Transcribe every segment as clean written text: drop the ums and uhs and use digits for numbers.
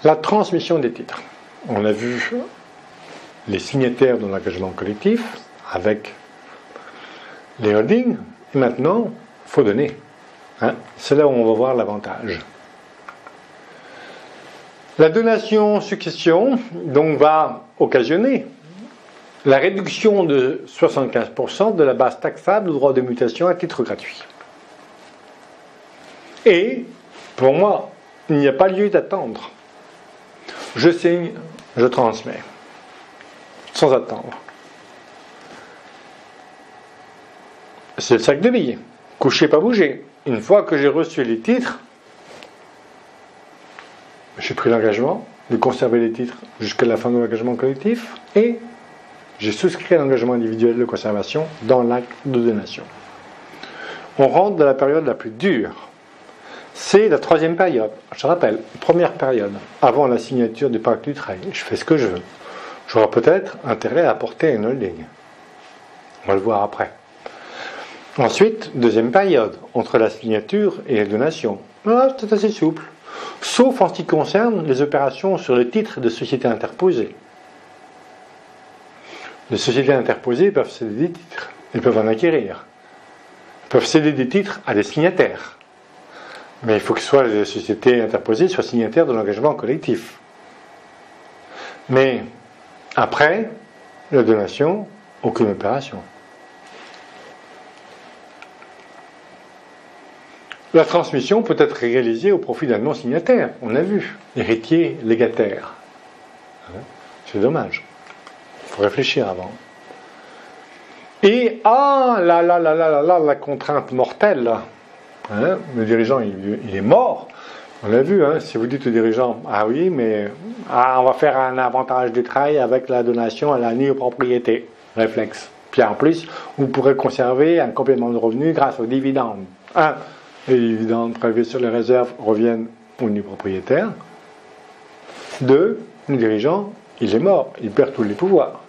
La transmission des titres. On a vu les signataires de l'engagement collectif avec les holdings. Et maintenant, il faut donner. C'est là où on va voir l'avantage. La donation-succession donc va occasionner la réduction de 75% de la base taxable au droit de mutation à titre gratuit. Et, pour moi, il n'y a pas lieu d'attendre. Je signe, je transmets. Sans attendre. C'est le sac de billes. Coucher, pas bouger. Une fois que j'ai reçu les titres, j'ai pris l'engagement de conserver les titres jusqu'à la fin de l'engagement collectif et j'ai souscrit à l'engagement individuel de conservation dans l'acte de donation. On rentre dans la période la plus dure. C'est la troisième période. Je rappelle, première période, avant la signature du pacte du trail. Je fais ce que je veux. J'aurai peut-être intérêt à apporter une holding. On va le voir après. Ensuite, deuxième période, entre la signature et la donation. Là, c'est assez souple. Sauf en ce qui concerne les opérations sur le titre de sociétés interposées. Les sociétés interposées peuvent céder des titres. Elles peuvent en acquérir. Elles peuvent céder des titres à des signataires. Mais il faut que les sociétés interposées soient signataires de l'engagement collectif. Mais après la donation, aucune opération. La transmission peut être réalisée au profit d'un non-signataire, on a vu, héritier, légataire. C'est dommage. Il faut réfléchir avant. Et, la contrainte mortelle, là. Le dirigeant, il est mort. On l'a vu, si vous dites au dirigeant, ah oui, mais on va faire un avantage du travail avec la donation à la nue propriété. Réflexe. Puis en plus, vous pourrez conserver un complément de revenu grâce aux dividendes. Les dividendes prélevés sur les réserves reviennent au nu propriétaire. 2, le dirigeant, il est mort, il perd tous les pouvoirs.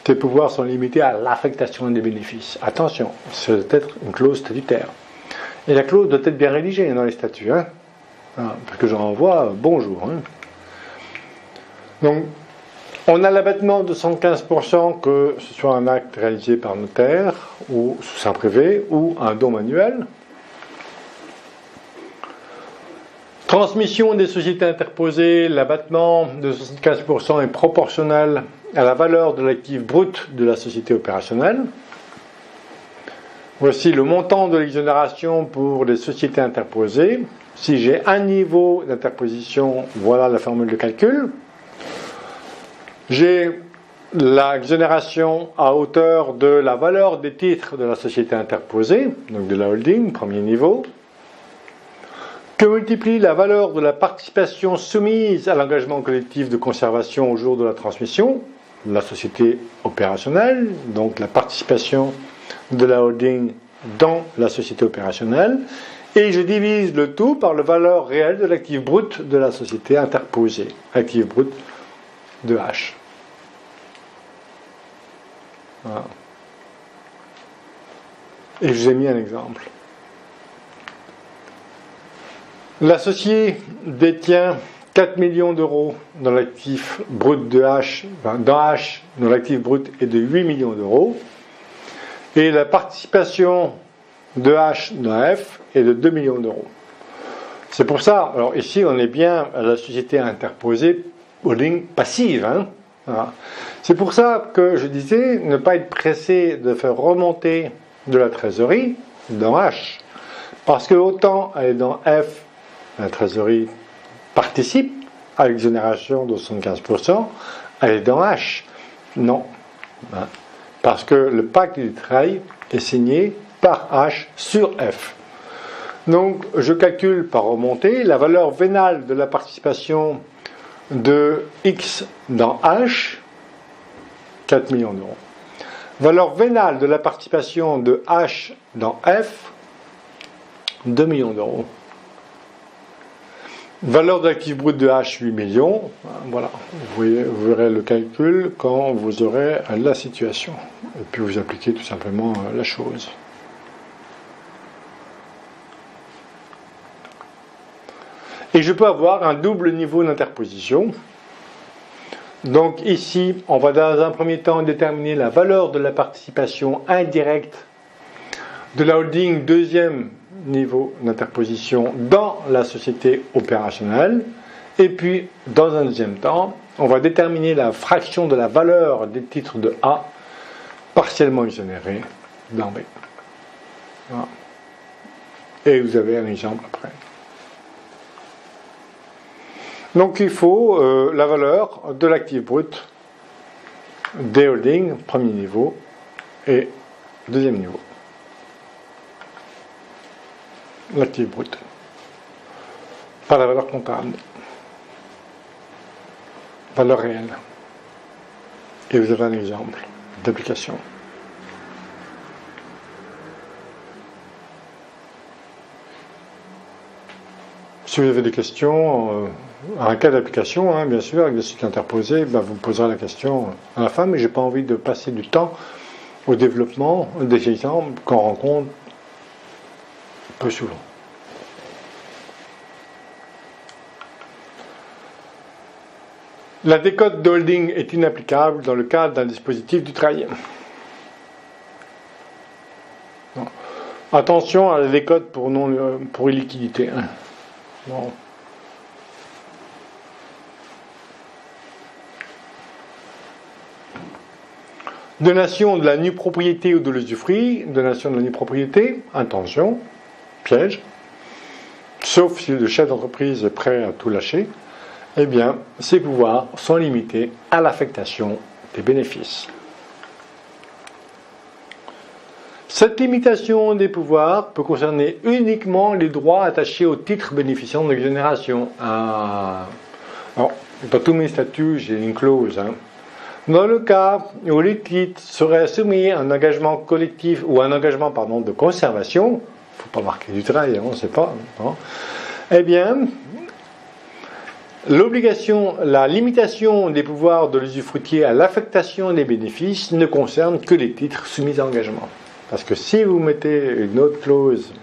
Ces pouvoirs sont limités à l'affectation des bénéfices. Attention, ça doit être une clause statutaire. Et la clause doit être bien rédigée dans les statuts. Parce que j'en vois, bonjour. Donc, on a l'abattement de 75%, que ce soit un acte réalisé par notaire, ou sous seing privé, ou un don manuel. Transmission des sociétés interposées, l'abattement de 75% est proportionnel à la valeur de l'actif brut de la société opérationnelle. Voici le montant de l'exonération pour les sociétés interposées. Si j'ai un niveau d'interposition, voilà la formule de calcul. J'ai l'exonération à hauteur de la valeur des titres de la société interposée, donc de la holding, premier niveau, que multiplie la valeur de la participation soumise à l'engagement collectif de conservation au jour de la transmission, la société opérationnelle, donc la participation de la holding dans la société opérationnelle, et je divise le tout par la valeur réelle de l'actif brut de la société interposée, actif brut de H. Voilà. Et je vous ai mis un exemple. L'associé détient 4 millions d'euros dans l'actif brut de H, dans H, dont l'actif brut est de 8 millions d'euros, et la participation de H dans F est de 2 millions d'euros. C'est pour ça, alors ici on est bien à la société interposée, holding passive. Voilà. C'est pour ça que je disais ne pas être pressé de faire remonter de la trésorerie dans H, parce que autant elle est dans F, la trésorerie participe à l'exonération de 75%, elle est dans H. Non. Parce que le pacte du travail est signé par H sur F. Donc, je calcule par remontée la valeur vénale de la participation de X dans H, 4 millions d'euros. Valeur vénale de la participation de H dans F, 2 millions d'euros. Valeur d'actif brut de H, 8 millions. Voilà, vous verrez le calcul quand vous aurez la situation. Et puis vous appliquez tout simplement la chose. Et je peux avoir un double niveau d'interposition. Donc ici, on va dans un premier temps déterminer la valeur de la participation indirecte de la holding, deuxième niveau d'interposition dans la société opérationnelle. Et puis, dans un deuxième temps, on va déterminer la fraction de la valeur des titres de A partiellement exonérés dans B. Voilà. Et vous avez un exemple après. Donc il faut la valeur de l'actif brut des holdings, premier niveau, et deuxième niveau. L'actif brut. Pas la valeur comptable. Valeur réelle. Et vous avez un exemple d'application. Si vous avez des questions, un cas d'application, bien sûr, avec des cycles interposés, vous me poserez la question à la fin, mais je n'ai pas envie de passer du temps au développement des exemples qu'on rencontre peu souvent. La décote de holding est inapplicable dans le cadre d'un dispositif du travail. Attention à la décote pour illiquidité. Bon. Donation de la nue propriété ou de l'usufruit. Donation de la nue propriété, attention, piège. Sauf si le chef d'entreprise est prêt à tout lâcher, eh bien, ses pouvoirs sont limités à l'affectation des bénéfices. Cette limitation des pouvoirs peut concerner uniquement les droits attachés aux titres bénéficiant de l'exonération. Alors, dans tous mes statuts, j'ai une clause. Dans le cas où les titres seraient soumis à un engagement collectif ou un engagement de conservation, il ne faut pas marquer du travail, on ne sait pas. Eh bien, la limitation des pouvoirs de l'usufruitier à l'affectation des bénéfices ne concerne que les titres soumis à engagement. Parce que si vous mettez une autre clause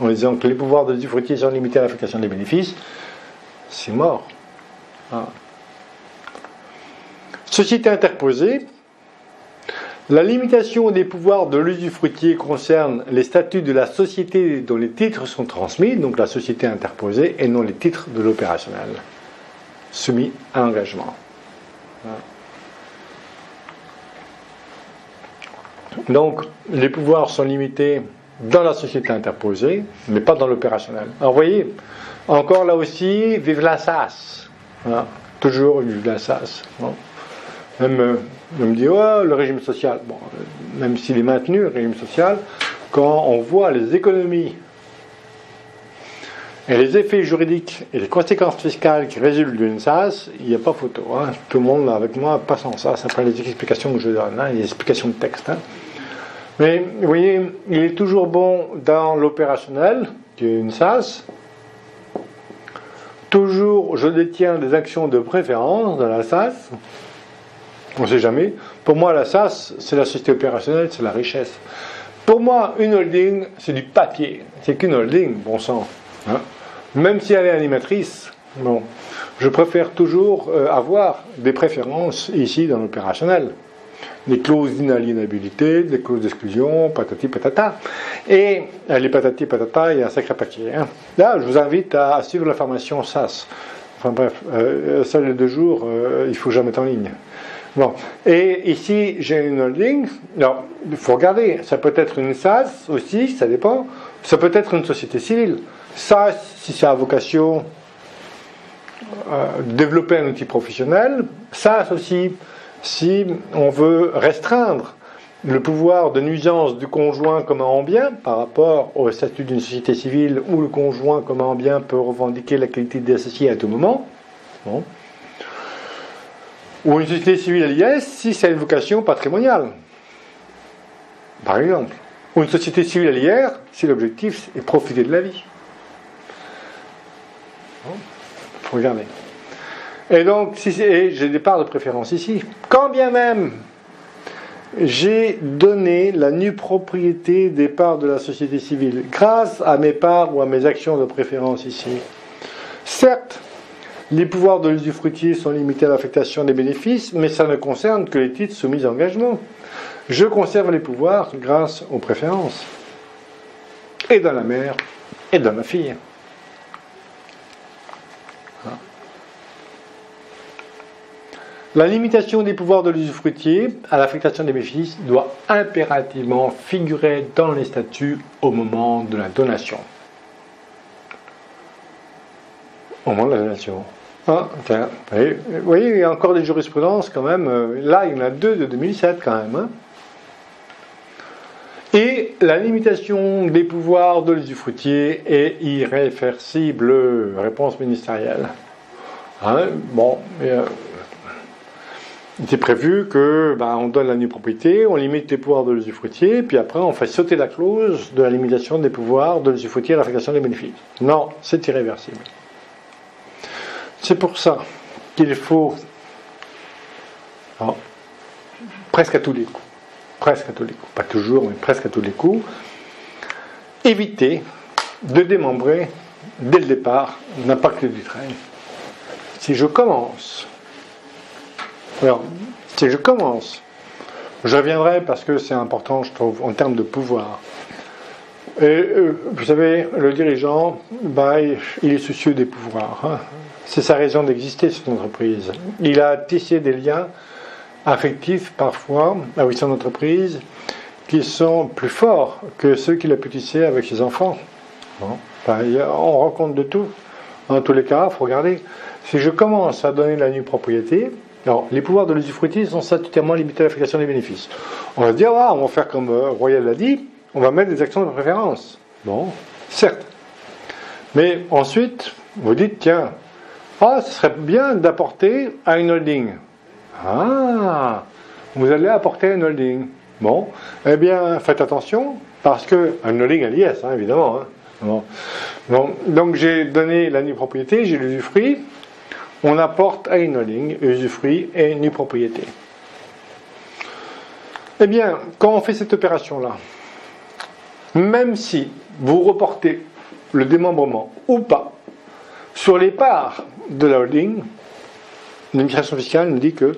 en disant que les pouvoirs de l'usufruitier sont limités à l'affectation des bénéfices, c'est mort. Société interposée. La limitation des pouvoirs de l'usufruitier concerne les statuts de la société dont les titres sont transmis, donc la société interposée, et non les titres de l'opérationnel, soumis à engagement. Donc, les pouvoirs sont limités dans la société interposée, mais pas dans l'opérationnel. Alors, vous voyez, encore là aussi, vive la SAS. Toujours vive la SAS. Même, on me dit, le régime social. Bon, même s'il est maintenu, le régime social, quand on voit les économies et les effets juridiques et les conséquences fiscales qui résultent d'une SAS, il n'y a pas photo. Tout le monde, avec moi, passe en SAS après les explications que je donne, les explications de texte. Mais, vous voyez, il est toujours bon dans l'opérationnel, qui est une SAS. Toujours, je détiens des actions de préférence dans la SAS. On ne sait jamais. Pour moi, la SAS, c'est la société opérationnelle, c'est la richesse. Pour moi, une holding, c'est du papier. C'est qu'une holding, bon sang. Même si elle est animatrice, bon, je préfère toujours avoir des préférences ici dans l'opérationnel. Des clauses d'inaliénabilité, des clauses d'exclusion, patati patata. Et les patati patata, il y a un sacré paquet. Là, je vous invite à suivre la formation SAS. Enfin bref, celle de 2 jours, il faut jamais mettre en ligne. Bon. Et ici, j'ai une holding. Alors, il faut regarder. Ça peut être une SAS aussi, ça dépend. Ça peut être une société civile. SAS, si ça a vocation développer un outil professionnel. SAS aussi, si on veut restreindre le pouvoir de nuisance du conjoint commun en bien par rapport au statut d'une société civile où le conjoint commun en bien peut revendiquer la qualité d'associé à tout moment. Bon. Ou une société civile à l'IS si c'est une vocation patrimoniale, par exemple. Ou une société civile à l'IR si l'objectif est profiter de la vie. Bon. Il faut regarder. Et donc, j'ai des parts de préférence ici. Quand bien même j'ai donné la nue propriété des parts de la société civile, grâce à mes parts ou à mes actions de préférence ici, Certes, les pouvoirs de l'usufruitier sont limités à l'affectation des bénéfices, mais ça ne concerne que les titres soumis à engagement. Je conserve les pouvoirs grâce aux préférences. Et dans la mère, et dans la fille. La limitation des pouvoirs de l'usufruitier à l'affectation des bénéfices doit impérativement figurer dans les statuts au moment de la donation. Au moment de la donation. Ah, tiens, vous voyez, il y a encore des jurisprudences quand même. Là, il y en a 2 de 2007 quand même. Hein. Et la limitation des pouvoirs de l'usufruitier est irréversible. Réponse ministérielle. Hein, bon, il était prévu que on donne la nue propriété, on limite les pouvoirs de l'usufruitier, puis après on fait sauter la clause de la limitation des pouvoirs de l'usufruitier à l'affectation des bénéfices. Non, c'est irréversible. C'est pour ça qu'il faut, presque à tous les coups, pas toujours, mais presque à tous les coups, éviter de démembrer dès le départ l'impact du train. Si je commence, je reviendrai parce que c'est important, je trouve, en termes de pouvoir. Et, vous savez, le dirigeant, il est soucieux des pouvoirs. Hein. C'est sa raison d'exister, cette entreprise. Il a tissé des liens affectifs, parfois, avec son entreprise, qui sont plus forts que ceux qu'il a pu tisser avec ses enfants. Bon. On rencontre de tout. Dans tous les cas, il faut regarder. Si je commence à donner la nue propriété, alors, les pouvoirs de l'usufruitier sont statutairement limités à l'affectation des bénéfices. On va se dire, on va faire comme Royal l'a dit, on va mettre des actions de préférence. Bon, certes. Mais ensuite, vous dites, tiens, ce serait bien d'apporter à une holding. Vous allez apporter à une holding. Bon, eh bien, faites attention, parce que une holding à l'IS, évidemment. Bon. Donc, j'ai donné la nue propriété, j'ai l'usufruit. On apporte à une holding, usufruit et nue propriété. Eh bien, quand on fait cette opération-là, même si vous reportez le démembrement ou pas sur les parts de la holding, l'administration fiscale nous dit que,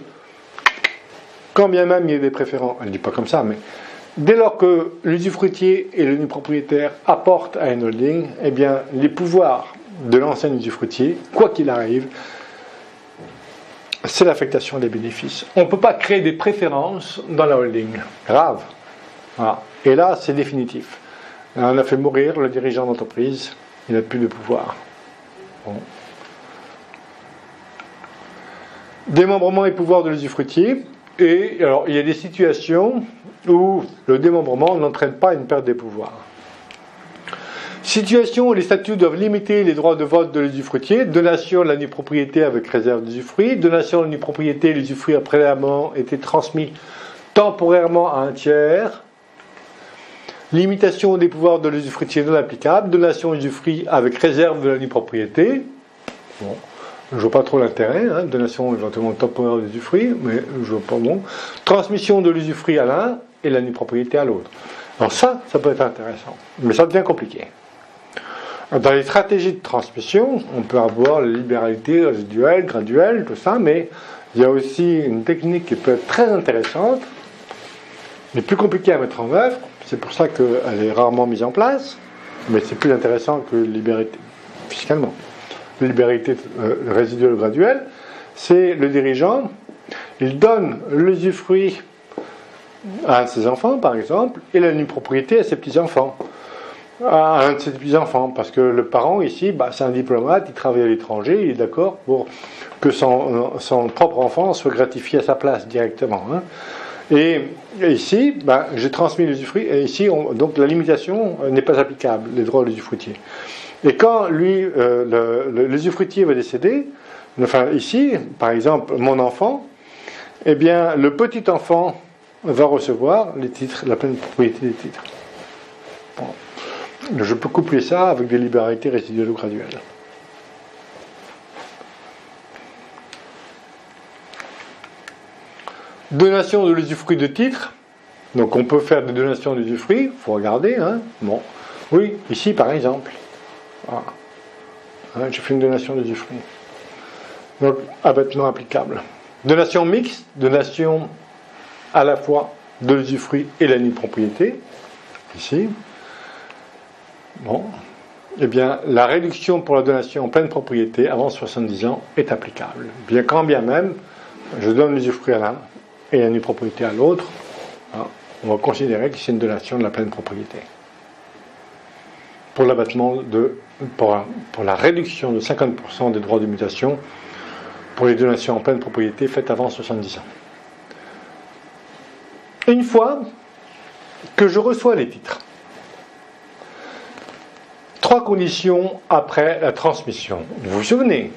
quand bien même il y a des préférents, elle ne dit pas comme ça, mais dès lors que l'usufruitier et le nue propriétaire apportent à une holding, eh bien, les pouvoirs de l'ancien usufruitier, quoi qu'il arrive, c'est l'affectation des bénéfices. On ne peut pas créer des préférences dans la holding. Grave. Voilà. Et là, c'est définitif. On a fait mourir le dirigeant d'entreprise. Il n'a plus de pouvoir. Bon. Démembrement et pouvoir de l'usufruitier. Et alors, il y a des situations où le démembrement n'entraîne pas une perte des pouvoirs. Situation où les statuts doivent limiter les droits de vote de l'usufruitier, donation de la nue propriété avec réserve d'usufruit, donation de la nue propriété, l'usufruit a préalablement été transmis temporairement à un tiers, limitation des pouvoirs de l'usufruitier non applicable, donation d'usufruit avec réserve de la nue propriété. Bon, je ne vois pas trop l'intérêt, donation éventuellement temporaire d'usufruit, mais je vois pas bon. Transmission de l'usufruit à l'un et la nue propriété à l'autre. Alors ça peut être intéressant, mais ça devient compliqué. Dans les stratégies de transmission, on peut avoir la libéralité résiduelle, graduelle, tout ça, mais il y a aussi une technique qui peut être très intéressante, mais plus compliquée à mettre en œuvre. C'est pour ça qu'elle est rarement mise en place, mais c'est plus intéressant que la libéralité, fiscalement. La libéralité résiduelle graduelle, c'est le dirigeant, il donne l'usufruit à ses enfants, par exemple, et la nue propriété à ses petits-enfants. À un de ses petits-enfants, parce que le parent ici, c'est un diplomate, il travaille à l'étranger, il est d'accord pour que son propre enfant soit gratifié à sa place directement. Et ici, j'ai transmis l'usufruit, et ici, donc la limitation n'est pas applicable, les droits de l'usufruitier. Et quand lui, l'usufruitier va décéder, ici, par exemple, mon enfant, eh bien, le petit enfant va recevoir les titres, la pleine propriété des titres. Bon. Je peux coupler ça avec des libéralités résiduelles ou graduelles. Donation de l'usufruit de titre. Donc on peut faire des donations d'usufruit, il faut regarder. Bon. Oui, ici par exemple. Hein, je fais une donation d'usufruit. Donc, abattement applicable. Donation mixte, donation à la fois de l'usufruit et la nue propriété. Ici. Bon. Eh bien, la réduction pour la donation en pleine propriété avant 70 ans est applicable. Bien quand bien même, je donne l'usufruit à l'un et la nue propriété à l'autre, hein, on va considérer que c'est une donation de la pleine propriété. Pour l'abattement pour la réduction de 50% des droits de mutation pour les donations en pleine propriété faites avant 70 ans. Une fois que je reçois les titres, 3 conditions après la transmission. Vous vous souvenez,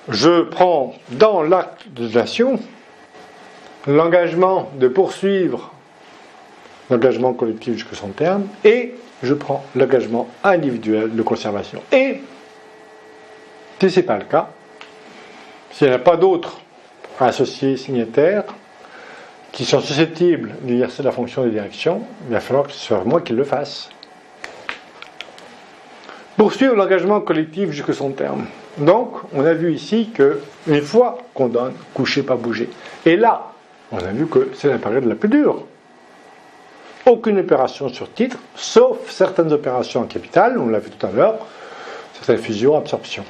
je prends dans l'acte de donation l'engagement de poursuivre l'engagement collectif jusqu'à son terme et je prends l'engagement individuel de conservation. Et si ce n'est pas le cas, s'il n'y a pas d'autres associés signataires qui sont susceptibles d'exercer la fonction de direction, il va falloir que ce soit moi qui le fasse. Poursuivre l'engagement collectif jusqu'à son terme. Donc, on a vu ici qu'une fois qu'on donne, coucher, pas bouger. Et là, on a vu que c'est la période la plus dure. Aucune opération sur titre, sauf certaines opérations en capital, on l'a vu tout à l'heure, certaines fusions, absorptions.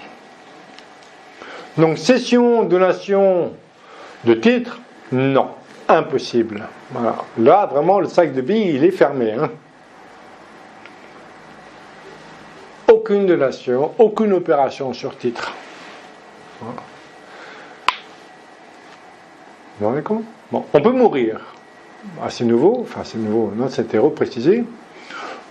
Donc, cession, donation de titre, non, impossible. Voilà. Là, vraiment, le sac de billes, il est fermé. Aucune donation, aucune opération sur titre. Voilà. Vous vous rendez compte ? Bon, on peut mourir. C'est nouveau, non, c'était reprécisé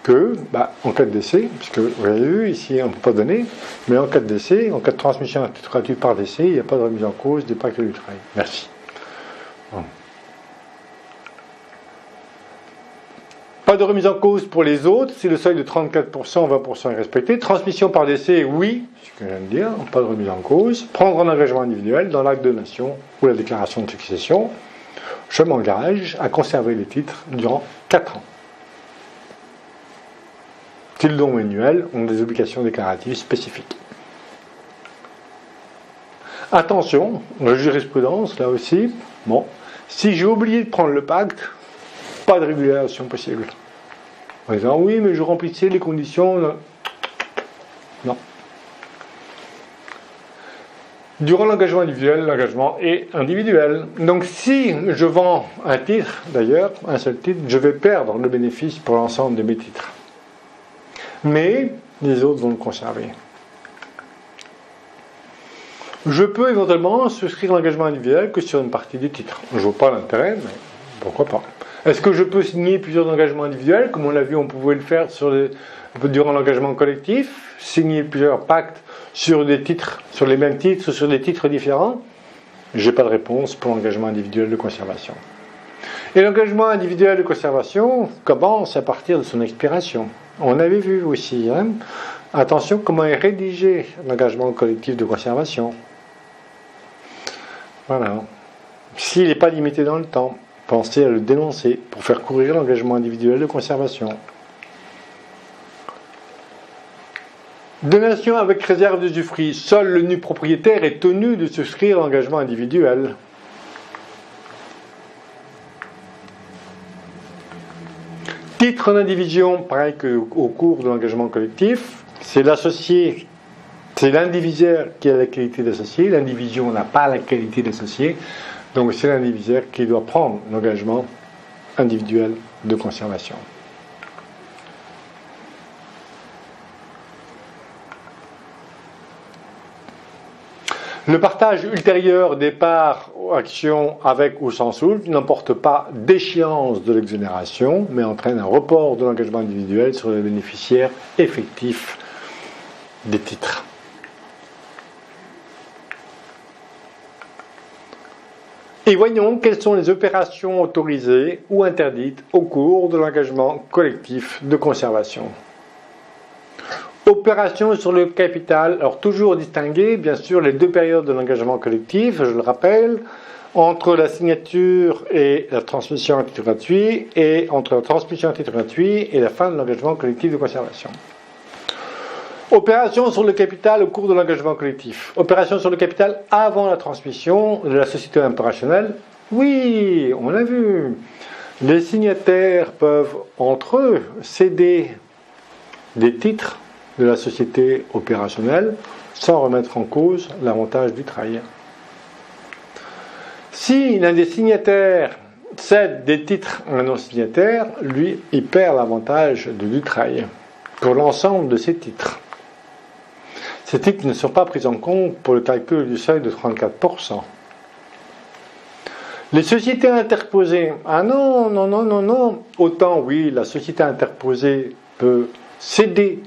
que, en cas de décès, puisque vous avez vu, ici on ne peut pas donner, mais en cas de décès, en cas de transmission à titre gratuit par décès, il n'y a pas de remise en cause des pactes du travail. Merci. Bon. Pas de remise en cause pour les autres, si le seuil de 34%, 20% est respecté. Transmission par décès, oui, c'est ce que je viens de dire, pas de remise en cause. Prendre un engagement individuel dans l'acte de donation ou la déclaration de succession. Je m'engage à conserver les titres durant 4 ans. Si le don annuel ont des obligations déclaratives spécifiques. Attention, la jurisprudence, là aussi, si j'ai oublié de prendre le pacte, pas de régulation possible. En disant, oui, mais je remplissais les conditions. Non. Durant l'engagement individuel, l'engagement est individuel. Donc si je vends un titre, d'ailleurs, un seul titre, je vais perdre le bénéfice pour l'ensemble de mes titres. Mais les autres vont le conserver. Je peux éventuellement souscrire l'engagement individuel que sur une partie du titre. Je ne vois pas l'intérêt, mais pourquoi pas. Est-ce que je peux signer plusieurs engagements individuels? Comme on l'a vu, on pouvait le faire durant l'engagement collectif, signer plusieurs pactes sur des titres, sur les mêmes titres, sur des titres différents. Je n'ai pas de réponse pour l'engagement individuel de conservation. Et l'engagement individuel de conservation commence à partir de son expiration. On avait vu aussi, attention comment est rédigé l'engagement collectif de conservation. Voilà. S'il n'est pas limité dans le temps, pensez à le dénoncer pour faire courir l'engagement individuel de conservation. Donation avec réserve d'usufruit. Seul le nu propriétaire est tenu de souscrire l'engagement individuel. Titre d'indivision, pareil qu'au cours de l'engagement collectif, c'est l'associé, c'est l'indivisaire qui a la qualité d'associé, l'indivision n'a pas la qualité d'associé, donc c'est l'indivisaire qui doit prendre l'engagement individuel de conservation. Le partage ultérieur des parts ou actions avec ou sans soulte n'emporte pas d'échéance de l'exonération, mais entraîne un report de l'engagement individuel sur les bénéficiaires effectifs des titres. Et voyons quelles sont les opérations autorisées ou interdites au cours de l'engagement collectif de conservation. Opération sur le capital, alors toujours distinguer bien sûr les deux périodes de l'engagement collectif, je le rappelle, entre la signature et la transmission à titre gratuit et entre la transmission à titre gratuit et la fin de l'engagement collectif de conservation. Opération sur le capital au cours de l'engagement collectif. Opération sur le capital avant la transmission de la société opérationnelle. Oui, on l'a vu. Les signataires peuvent entre eux céder des titres de la société opérationnelle sans remettre en cause l'avantage du trail. Si l'un des signataires cède des titres à un non-signataire, lui, il perd l'avantage du trail pour l'ensemble de ses titres. Ces titres ne sont pas pris en compte pour le calcul du seuil de 34%. Les sociétés interposées, ah non, non, non, non, non. Autant, oui, la société interposée peut céder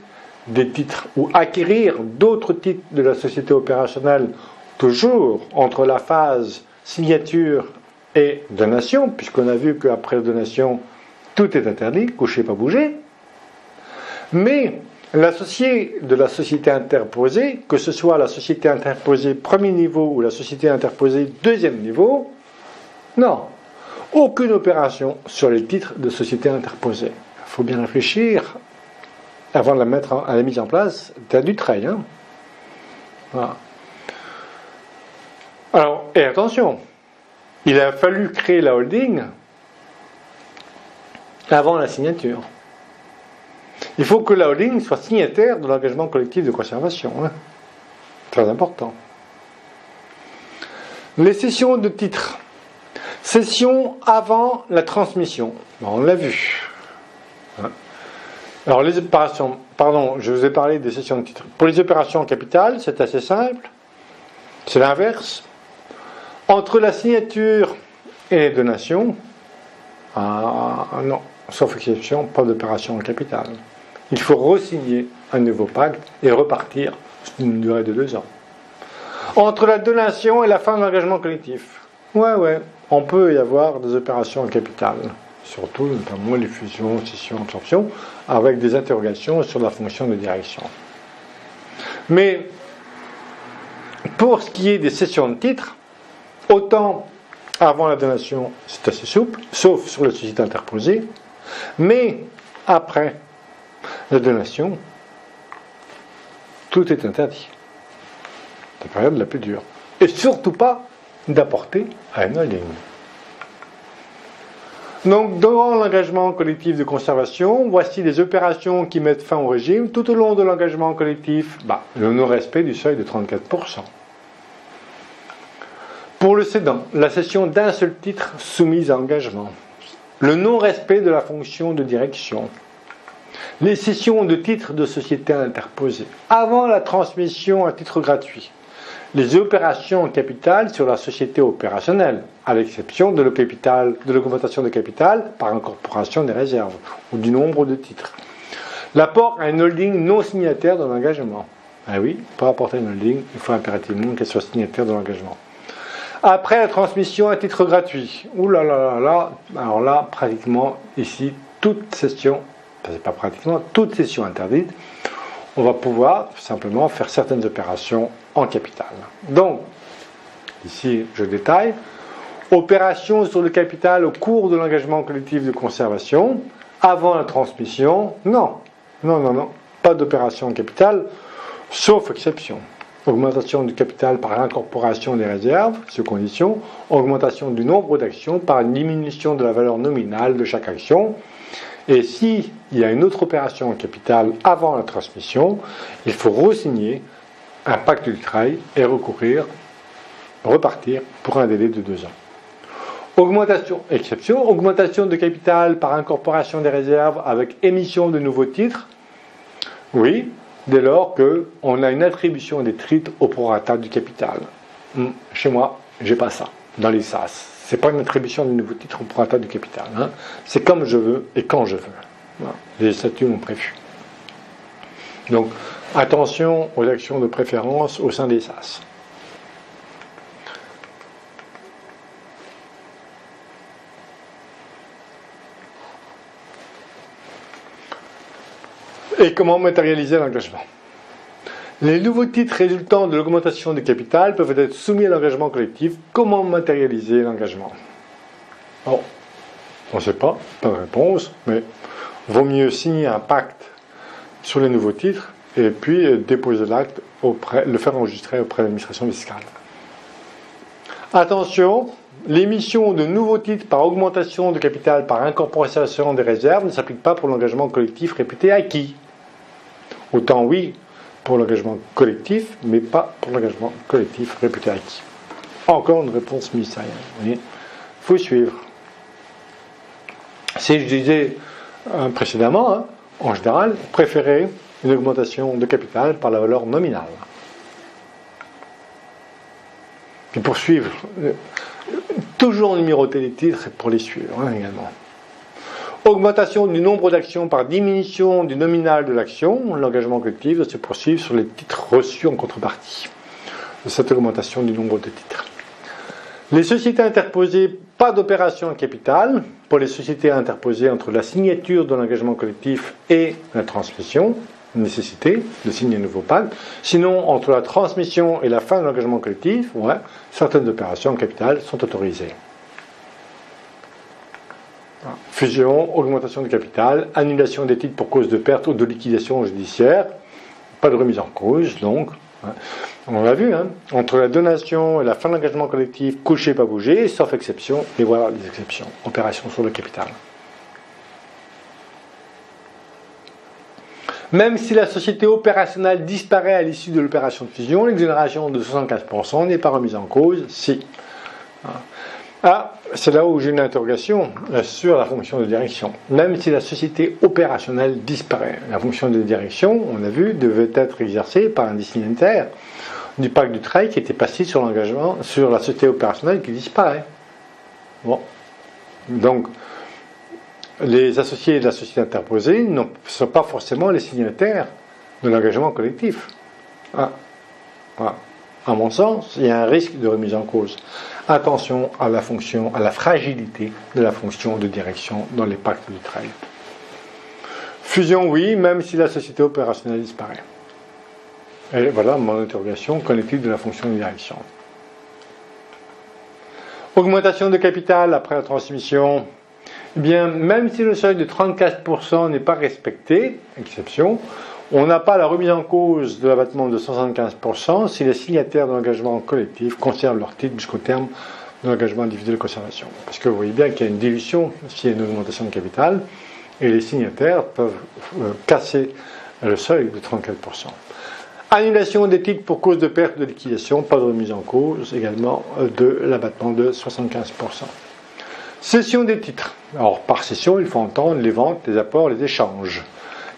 des titres ou acquérir d'autres titres de la société opérationnelle, toujours entre la phase signature et donation, puisqu'on a vu qu'après la donation, tout est interdit, coucher, pas bouger. Mais l'associé de la société interposée, que ce soit la société interposée premier niveau ou la société interposée deuxième niveau, non, aucune opération sur les titres de société interposée. Il faut bien réfléchir avant de la mettre à la mise en place. T'as du trail, hein. Voilà. Alors, et attention, il a fallu créer la holding avant la signature. Il faut que la holding soit signataire de l'engagement collectif de conservation. Hein. Très important. Les cessions de titres. Cession avant la transmission. On l'a vu. Alors les opérations, pardon, je vous ai parlé des cessions de titres. Pour les opérations en capital, c'est assez simple. C'est l'inverse. Entre la signature et les donations, non, sauf exception, pas d'opération en capital. Il faut re-signer un nouveau pacte et repartir sur une durée de 2 ans. Entre la donation et la fin de l'engagement collectif. Ouais, on peut y avoir des opérations en capital, surtout notamment les fusions, scissions, absorptions, avec des interrogations sur la fonction de direction. Mais pour ce qui est des cessions de titres, autant avant la donation, c'est assez souple, sauf sur les sociétés interposées, mais après la donation, tout est interdit. C'est la période la plus dure. Et surtout pas d'apporter à une holding. Donc, dans l'engagement collectif de conservation, voici les opérations qui mettent fin au régime. Tout au long de l'engagement collectif, le non-respect du seuil de 34%. Pour le cédant, la cession d'un seul titre soumis à engagement. Le non-respect de la fonction de direction. Les cessions de titres de société interposées. Avant la transmission à titre gratuit. Les opérations en capital sur la société opérationnelle, à l'exception de l'augmentation de capital par incorporation des réserves ou du nombre de titres. L'apport à une holding non signataire de l'engagement. Ah oui, pour apporter une holding, il faut impérativement qu'elle soit signataire de l'engagement. Après la transmission à titre gratuit. Ouh là là là là, alors là, pratiquement, ici, toute cession, c'est pas pratiquement, toute cession interdite, on va pouvoir simplement faire certaines opérations en capital. Donc, ici je détaille, opération sur le capital au cours de l'engagement collectif de conservation, avant la transmission, non, pas d'opération en capital, sauf exception. Augmentation du capital par l'incorporation des réserves, sous condition, augmentation du nombre d'actions par une diminution de la valeur nominale de chaque action. Et s'il y a une autre opération en capital avant la transmission, il faut re-signer un pacte du trail et repartir pour un délai de 2 ans. Augmentation de capital par incorporation des réserves avec émission de nouveaux titres. Oui, dès lors qu'on a une attribution des titres au prorata du capital. Chez moi, j'ai pas ça, dans les SAS. C'est pas une attribution de nouveaux titres au prorata du capital. Hein. C'est comme je veux et quand je veux. Voilà. Les statuts l'ont prévu. Donc, attention aux actions de préférence au sein des SAS. Et comment matérialiser l'engagement? Les nouveaux titres résultant de l'augmentation du capital peuvent être soumis à l'engagement collectif. Comment matérialiser l'engagement? On ne sait pas de réponse, mais vaut mieux signer un pacte sur les nouveaux titres et puis déposer l'acte le faire enregistrer auprès de l'administration fiscale. Attention, l'émission de nouveaux titres par augmentation de capital par incorporation des réserves ne s'applique pas pour l'engagement collectif réputé acquis. Autant oui pour l'engagement collectif, mais pas pour l'engagement collectif réputé acquis. Encore une réponse ministérielle. Vous voyez, faut suivre. Si je disais précédemment, en général, préférez une augmentation de capital par la valeur nominale. Et pour suivre, toujours numéroter les titres pour les suivre également. Augmentation du nombre d'actions par diminution du nominal de l'action, l'engagement collectif doit se poursuivre sur les titres reçus en contrepartie de cette augmentation du nombre de titres. Les sociétés interposées, pas d'opération en capital. Pour les sociétés interposées entre la signature de l'engagement collectif et la transmission, nécessité de signer un nouveau pacte. Sinon, entre la transmission et la fin de l'engagement collectif, certaines opérations en capital sont autorisées. Fusion, augmentation du capital, annulation des titres pour cause de perte ou de liquidation judiciaire, pas de remise en cause, donc. On l'a vu, entre la donation et la fin de l'engagement collectif, coucher, pas bouger, sauf exception, et voilà les exceptions. Opération sur le capital. Même si la société opérationnelle disparaît à l'issue de l'opération de fusion, l'exonération de 75% n'est pas remise en cause, si. C'est là où j'ai une interrogation sur la fonction de direction. Même si la société opérationnelle disparaît, la fonction de direction, on a vu, devait être exercée par un destinataire du pacte du travail qui était passé sur l'engagement, sur la société opérationnelle qui disparaît. Bon. Donc, les associés de la société interposée ne sont pas forcément les signataires de l'engagement collectif. À mon sens, il y a un risque de remise en cause. Attention à la fonction, à la fragilité de la fonction de direction dans les pactes du travail. Fusion, oui, même si la société opérationnelle disparaît. Et voilà mon interrogation, qu'en est-il de la fonction de direction? Augmentation de capital après la transmission. Eh bien, même si le seuil de 34% n'est pas respecté, exception, on n'a pas la remise en cause de l'abattement de 75% si les signataires de l'engagement collectif conservent leur titre jusqu'au terme de l'engagement individuel de conservation. Parce que vous voyez bien qu'il y a une dilution s'il y a une augmentation de capital, et les signataires peuvent casser le seuil de 34%. Annulation des titres pour cause de perte de liquidation, pas de remise en cause également de l'abattement de 75%. Cession des titres. Alors par cession, il faut entendre les ventes, les apports, les échanges.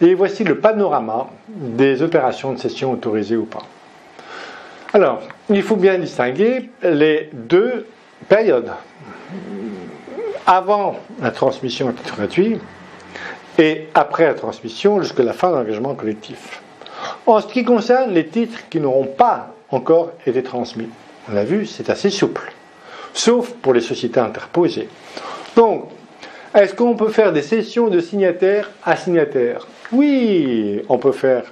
Et voici le panorama des opérations de cession autorisées ou pas. Alors, il faut bien distinguer les deux périodes. Avant la transmission à titre gratuit et après la transmission jusqu'à la fin de l'engagement collectif. En ce qui concerne les titres qui n'auront pas encore été transmis, on l'a vu, c'est assez souple, sauf pour les sociétés interposées. Donc, est-ce qu'on peut faire des cessions de signataires à signataires? Oui, on peut faire,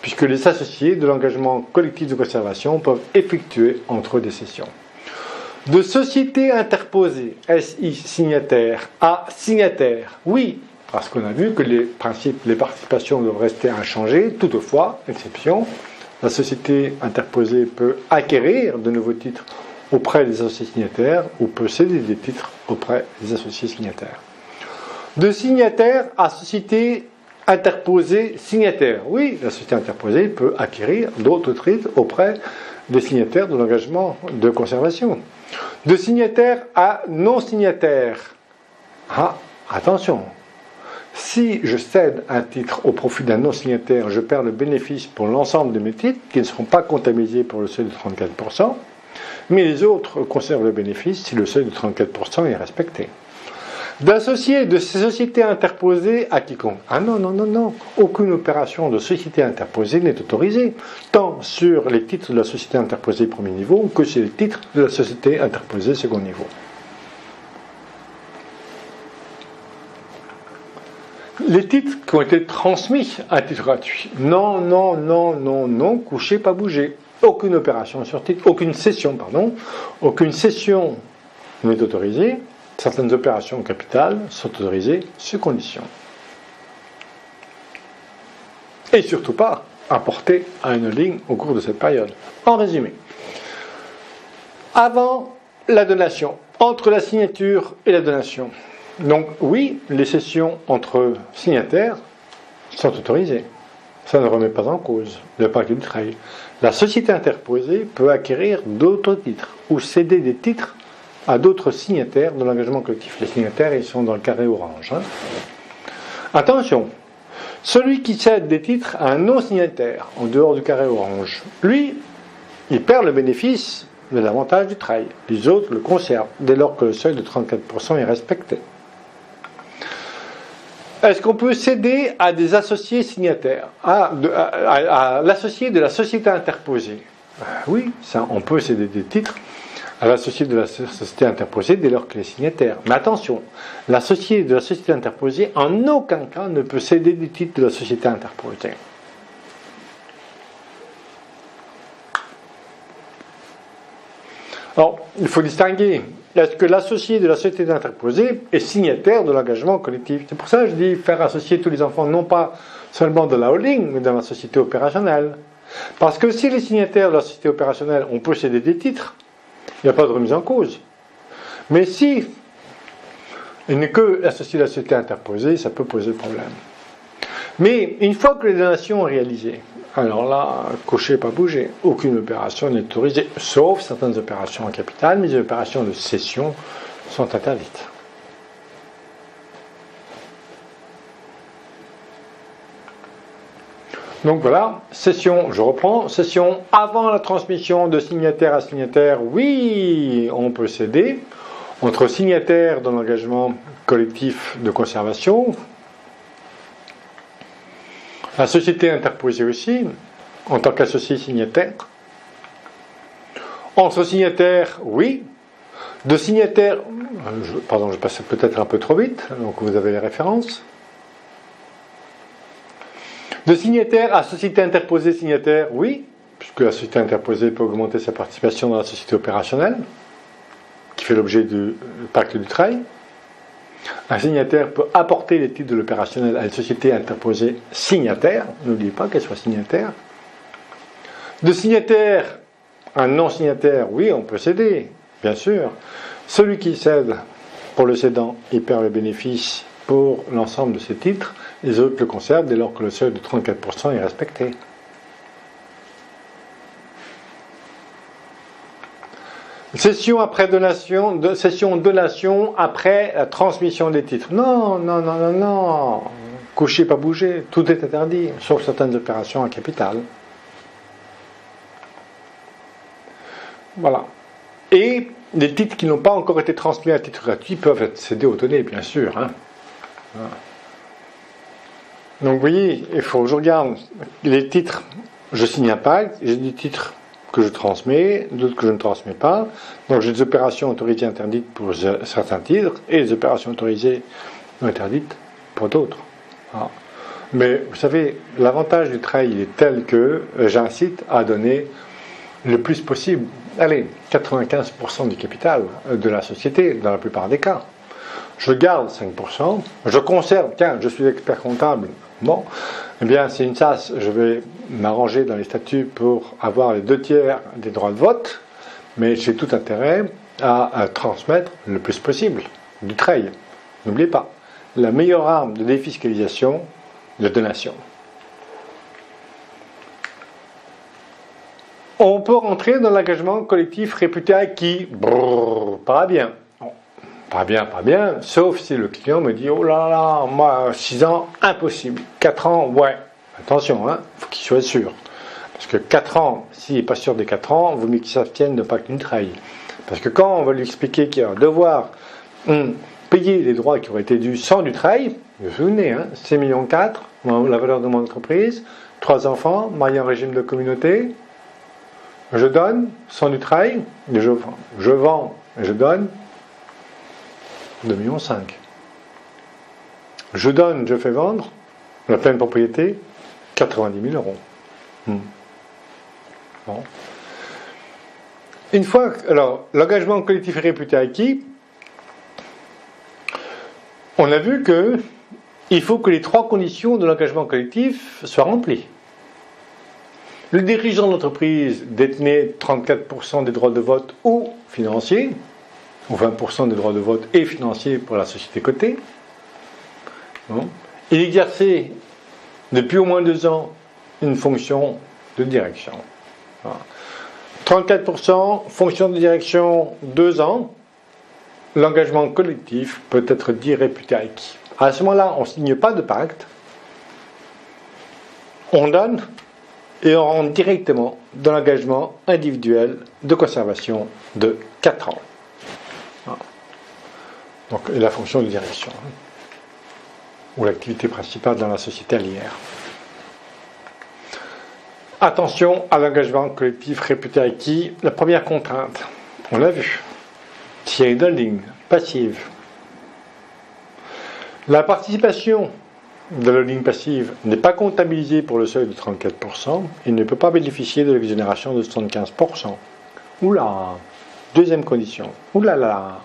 puisque les associés de l'engagement collectif de conservation peuvent effectuer entre eux des cessions. De sociétés interposées, SI signataires à signataires, oui, parce qu'on a vu que les participations doivent rester inchangées, toutefois, exception, la société interposée peut acquérir de nouveaux titres auprès des associés signataires ou peut céder des titres auprès des associés signataires. De signataire à société interposée signataire. Oui, la société interposée peut acquérir d'autres titres auprès des signataires de l'engagement de conservation. De signataire à non-signataire. Attention. Si je cède un titre au profit d'un non-signataire, je perds le bénéfice pour l'ensemble de mes titres qui ne seront pas comptabilisés pour le seuil de 34%, mais les autres conservent le bénéfice si le seuil de 34% est respecté. D'associer de ces sociétés interposées à quiconque. Non. Aucune opération de société interposée n'est autorisée, tant sur les titres de la société interposée premier niveau que sur les titres de la société interposée second niveau. Les titres qui ont été transmis à titre gratuit. Non, coucher, pas bouger. Aucune opération sur titre, aucune cession n'est autorisée. Certaines opérations au capital sont autorisées sous condition. Et surtout pas apporté à une holding au cours de cette période. En résumé, avant la donation, entre la signature et la donation, donc oui, les cessions entre signataires sont autorisées. Ça ne remet pas en cause le pacte du trail. La société interposée peut acquérir d'autres titres ou céder des titres à d'autres signataires de l'engagement collectif. Les signataires, ils sont dans le carré orange. Attention, celui qui cède des titres à un non-signataire, en dehors du carré orange, lui, il perd le bénéfice de l'avantage du trail. Les autres le conservent, dès lors que le seuil de 34% est respecté. Est-ce qu'on peut céder à des associés signataires, à l'associé de la société interposée? Oui, ça, on peut céder des titres à l'associé de la société interposée dès lors qu'il est signataire. Mais attention, l'associé de la société interposée en aucun cas ne peut céder des titres de la société interposée. Alors, il faut distinguer. Est-ce que l'associé de la société interposée est signataire de l'engagement collectif? C'est pour ça que je dis faire associer tous les enfants, non pas seulement de la holding, mais dans la société opérationnelle. Parce que si les signataires de la société opérationnelle ont possédé des titres, il n'y a pas de remise en cause. Mais si il n'est que l'associé de la société interposée, ça peut poser problème. Mais une fois que les donations sont réalisées, alors là, cocher, pas bouger. Aucune opération n'est autorisée, sauf certaines opérations en capital, mais les opérations de cession sont interdites. Donc voilà, cession, je reprends, cession avant la transmission de signataire à signataire, oui, on peut céder. Entre signataires dans l'engagement collectif de conservation, la société interposée aussi, en tant qu'associé signataire. Entre signataires, oui. De signataires, je passe peut-être un peu trop vite, donc vous avez les références. De signataire à société interposée signataire, oui, puisque la société interposée peut augmenter sa participation dans la société opérationnelle, qui fait l'objet du pacte du trail. Un signataire peut apporter les titres de l'opérationnel à une société interposée signataire, n'oubliez pas qu'elle soit signataire. De signataire à un non-signataire, oui, on peut céder, bien sûr. Celui qui cède, pour le cédant, il perd le bénéfice pour l'ensemble de ses titres. Les autres le conservent dès lors que le seuil de 34% est respecté. Cession après donation, donation après la transmission des titres. Non. Coucher, pas bouger, tout est interdit, sauf certaines opérations en capital. Voilà. Et les titres qui n'ont pas encore été transmis à titre gratuit peuvent être cédés aux données, bien sûr. Voilà. Donc vous voyez, il faut que je regarde les titres, je signe un pacte, j'ai des titres que je transmets, d'autres que je ne transmets pas. Donc j'ai des opérations autorisées et interdites pour certains titres et des opérations autorisées ou interdites pour d'autres. Voilà. Mais vous savez, l'avantage du trail il est tel que j'incite à donner le plus possible, 95% du capital de la société dans la plupart des cas. Je garde 5%, je conserve, je suis expert comptable, bon, eh bien c'est une SAS, je vais m'arranger dans les statuts pour avoir les 2/3 des droits de vote, mais j'ai tout intérêt à transmettre le plus possible du trail. N'oubliez pas, la meilleure arme de défiscalisation, la donation. On peut rentrer dans l'engagement collectif réputé acquis, pas bien. Pas bien, sauf si le client me dit, oh là là, moi, 6 ans, impossible. 4 ans, ouais. Attention, faut qu'il soit sûr. Parce que 4 ans, s'il n'est pas sûr des 4 ans, il vaut mieux qu'il s'abstienne de pacte du trail. Parce que quand on va lui expliquer qu'il va devoir payer les droits qui auraient été dus sans du trail, vous vous souvenez, 6,4 millions, la valeur de mon entreprise, 3 enfants, mariés en régime de communauté, je donne sans du trail, je vends et je donne 2,5 millions. Je donne, je fais vendre, la pleine propriété, 90 000 €. Bon. Une fois, alors, l'engagement collectif est réputé acquis, on a vu que il faut que les 3 conditions de l'engagement collectif soient remplies. Le dirigeant de l'entreprise détenait 34% des droits de vote ou financiers, ou 20% des droits de vote et financiers pour la société cotée. Bon. Il exerçait depuis au moins 2 ans une fonction de direction. Voilà. 34%, fonction de direction, 2 ans. L'engagement collectif peut être dit réputé acquis. À ce moment-là, on ne signe pas de pacte. On donne et on rentre directement dans l'engagement individuel de conservation de 4 ans. Voilà. Donc, la fonction de direction, ou l'activité principale dans la société allière. Attention à l'engagement collectif réputé acquis. La première contrainte, on l'a vu, s'il y a une holding passive. La participation de la holding passive n'est pas comptabilisée pour le seuil de 34%, il ne peut pas bénéficier de l'exonération de 75%. Oula, deuxième condition. Oulala.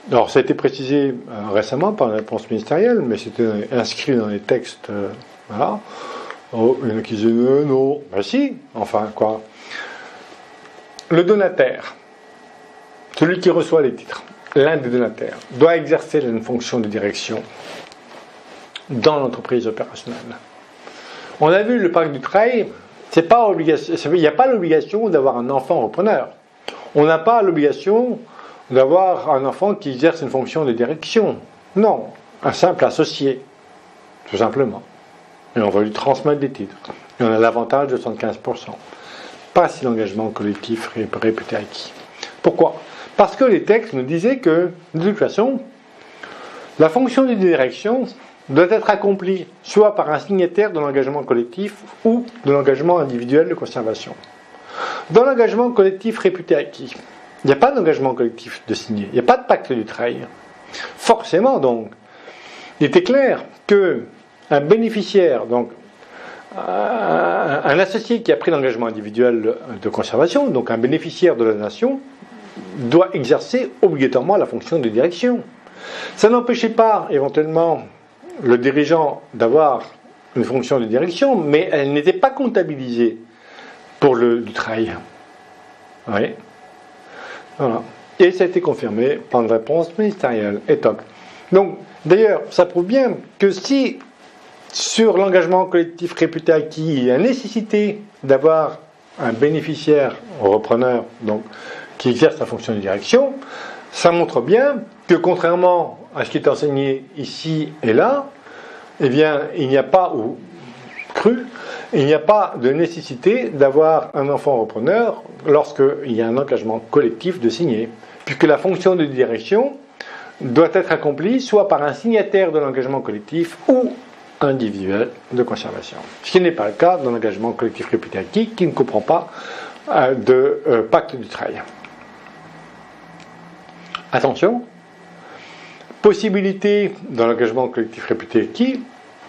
Alors, ça a été précisé récemment par la réponse ministérielle, mais c'était inscrit dans les textes. Voilà. Oh, il y en a qui disent non. Ben si, enfin, quoi. Le donataire, celui qui reçoit les titres, l'un des donataires, doit exercer une fonction de direction dans l'entreprise opérationnelle. On a vu le pacte du travail, c'est pas obligation, il n'y a pas l'obligation d'avoir un enfant repreneur. On n'a pas l'obligation d'avoir un enfant qui exerce une fonction de direction. Non, un simple associé, tout simplement. Et on va lui transmettre des titres. Et on a l'avantage de 75%. Pas si l'engagement collectif est réputé acquis. Pourquoi ? Parce que les textes nous disaient que, de toute façon, la fonction de direction doit être accomplie soit par un signataire de l'engagement collectif ou de l'engagement individuel de conservation. Dans l'engagement collectif réputé acquis, il n'y a pas d'engagement collectif de signé, il n'y a pas de pacte du travail. Forcément, donc, il était clair qu'un bénéficiaire, donc un associé qui a pris l'engagement individuel de conservation, donc un bénéficiaire de la nation, doit exercer obligatoirement la fonction de direction. Ça n'empêchait pas, éventuellement, le dirigeant d'avoir une fonction de direction, mais elle n'était pas comptabilisée pour du travail. Oui. Voilà. Et ça a été confirmé par une réponse ministérielle. Et top. Donc, d'ailleurs, ça prouve bien que si, sur l'engagement collectif réputé acquis, il y a nécessité d'avoir un bénéficiaire repreneur, donc, qui exerce la fonction de direction, ça montre bien que, contrairement à ce qui est enseigné ici et là, eh bien, il n'y a pas, ou cru, il n'y a pas de nécessité d'avoir un enfant repreneur lorsqu'il y a un engagement collectif de signer, puisque la fonction de direction doit être accomplie soit par un signataire de l'engagement collectif ou individuel de conservation. Ce qui n'est pas le cas dans l'engagement collectif réputé acquis, qui ne comprend pas de pacte du travail. Attention, possibilité dans l'engagement collectif réputé acquis,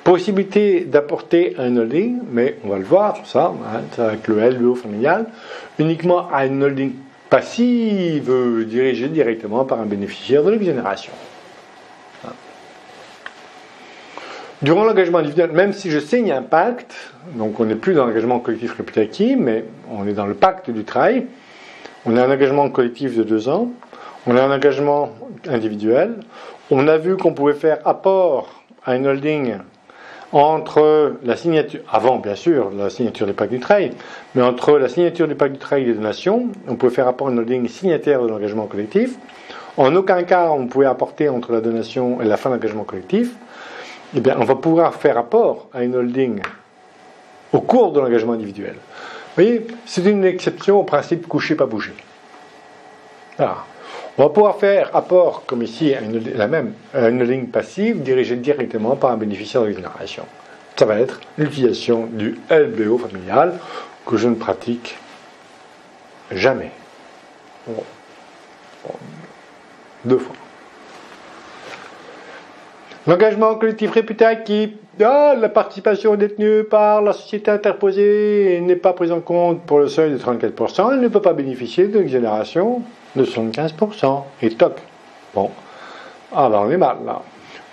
possibilité d'apporter un holding, mais on va le voir, ça, avec le LBO familial, uniquement à une holding passive dirigée directement par un bénéficiaire de l'exonération. Durant l'engagement individuel, même si je signe un pacte, donc on n'est plus dans l'engagement collectif réputé acquis, mais on est dans le pacte du travail, on a un engagement collectif de 2 ans, on a un engagement individuel, on a vu qu'on pouvait faire apport à une holding entre la signature, avant bien sûr la signature du pacte du travail, mais entre la signature du pacte du travail et des donations, on pouvait faire apport à une holding signataire de l'engagement collectif. En aucun cas on pouvait apporter entre la donation et la fin de l'engagement collectif. Eh bien, on va pouvoir faire apport à une holding au cours de l'engagement individuel. Vous voyez, c'est une exception au principe coucher pas bouger. Voilà. On va pouvoir faire apport, comme ici, à une holding passive dirigée directement par un bénéficiaire de l'exonération. Ça va être l'utilisation du LBO familial que je ne pratique jamais. Bon. 2 fois. L'engagement collectif réputé acquis. La participation détenue par la société interposée n'est pas prise en compte pour le seuil de 34%. Elle ne peut pas bénéficier de l'exonération de 75%. Et toc. Bon. Ah ben on est mal là.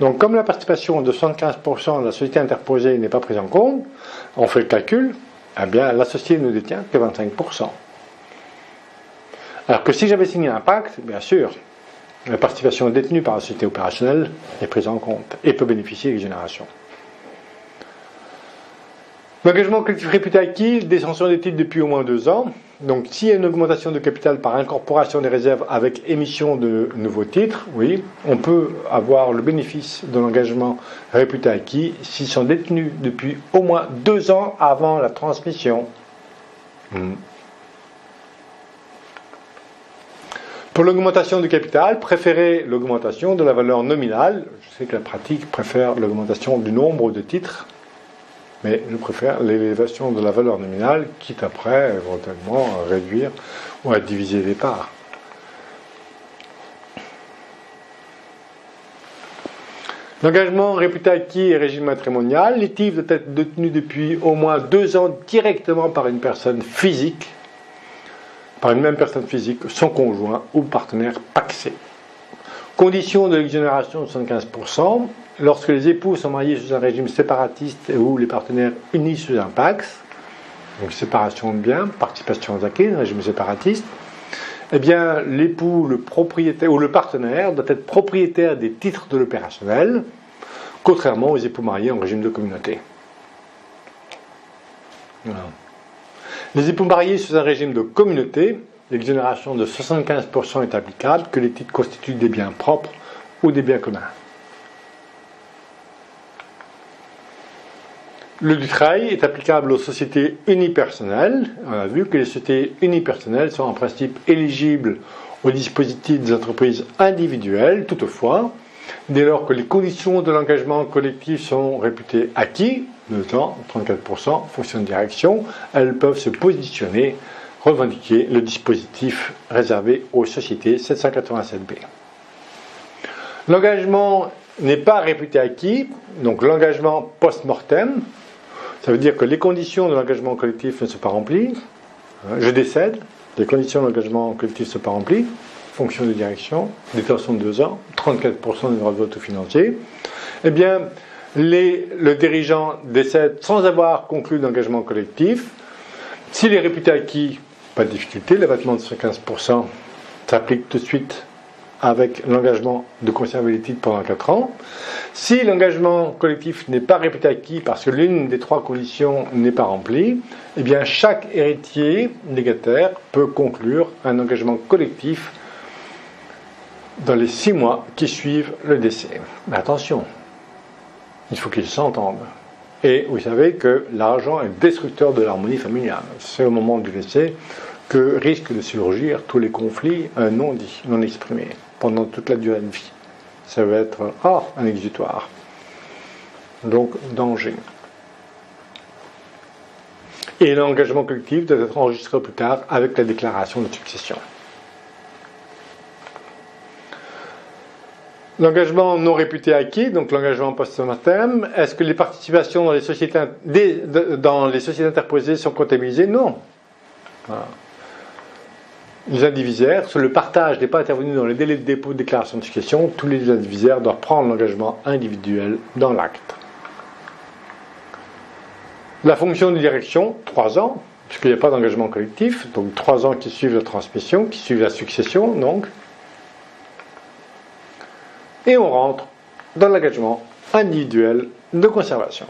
Donc comme la participation de 75% de la société interposée n'est pas prise en compte, on fait le calcul. eh bien l'associé ne détient que 25%. Alors que si j'avais signé un pacte, bien sûr, la participation détenue par la société opérationnelle est prise en compte et peut bénéficier d'exonération. L'engagement collectif réputé acquis, détention des titres depuis au moins 2 ans. Donc, s'il y a une augmentation de capital par incorporation des réserves avec émission de nouveaux titres, oui, on peut avoir le bénéfice de l'engagement réputé acquis s'ils sont détenus depuis au moins 2 ans avant la transmission. Pour l'augmentation du capital, préférez l'augmentation de la valeur nominale. Je sais que la pratique préfère l'augmentation du nombre de titres, mais je préfère l'élévation de la valeur nominale, quitte après, éventuellement, à réduire ou à diviser les parts. L'engagement réputé acquis et régime matrimonial. Les titres doivent être détenus depuis au moins 2 ans directement par une personne physique, par une même personne physique, son conjoint ou partenaire pacsé. Condition de l'exonération de 75%, lorsque les époux sont mariés sous un régime séparatiste ou les partenaires unis sous un pax, donc séparation de biens, participation aux acquis, régime séparatiste, eh bien l'époux, le propriétaire ou le partenaire doit être propriétaire des titres de l'opérationnel, contrairement aux époux mariés en régime de communauté. Voilà. Les époux mariés sous un régime de communauté, l'exonération de 75% est applicable, que les titres constituent des biens propres ou des biens communs. Le Dutreil est applicable aux sociétés unipersonnelles. On a vu que les sociétés unipersonnelles sont en principe éligibles au dispositif des entreprises individuelles. Toutefois, dès lors que les conditions de l'engagement collectif sont réputées acquis, 2 ans, 34%, fonction de direction, elles peuvent se positionner, revendiquer le dispositif réservé aux sociétés 787B. L'engagement n'est pas réputé acquis, donc l'engagement post-mortem, ça veut dire que les conditions de l'engagement collectif ne sont pas remplies, je décède, les conditions de l'engagement collectif ne sont pas remplies, fonction de direction, détention de 2 ans, 34% des droits de vote financiers, eh bien, le dirigeant décède sans avoir conclu d'engagement collectif. S'il est réputé acquis, pas de difficulté, l'abattement de 15% s'applique tout de suite avec l'engagement de conserver les titres pendant 4 ans. Si l'engagement collectif n'est pas réputé acquis parce que l'une des 3 conditions n'est pas remplie, eh bien chaque héritier légataire peut conclure un engagement collectif dans les 6 mois qui suivent le décès. Mais attention, il faut qu'ils s'entendent. Et vous savez que l'argent est destructeur de l'harmonie familiale. C'est au moment du décès que risquent de surgir tous les conflits non dits, non exprimés, pendant toute la durée de vie. Ça va être un exutoire. Donc, danger. Et l'engagement collectif doit être enregistré plus tard avec la déclaration de succession. L'engagement non réputé acquis, donc l'engagement post-mortem, est-ce que les participations dans les sociétés interposées sont comptabilisées? Non. Voilà. Les indivisaires, le partage n'est pas intervenu dans les délais de dépôt de déclaration de succession, tous les indivisaires doivent prendre l'engagement individuel dans l'acte. La fonction de direction, 3 ans, puisqu'il n'y a pas d'engagement collectif, donc 3 ans qui suivent la transmission, qui suivent la succession, donc. Et on rentre dans l'engagement individuel de conservation.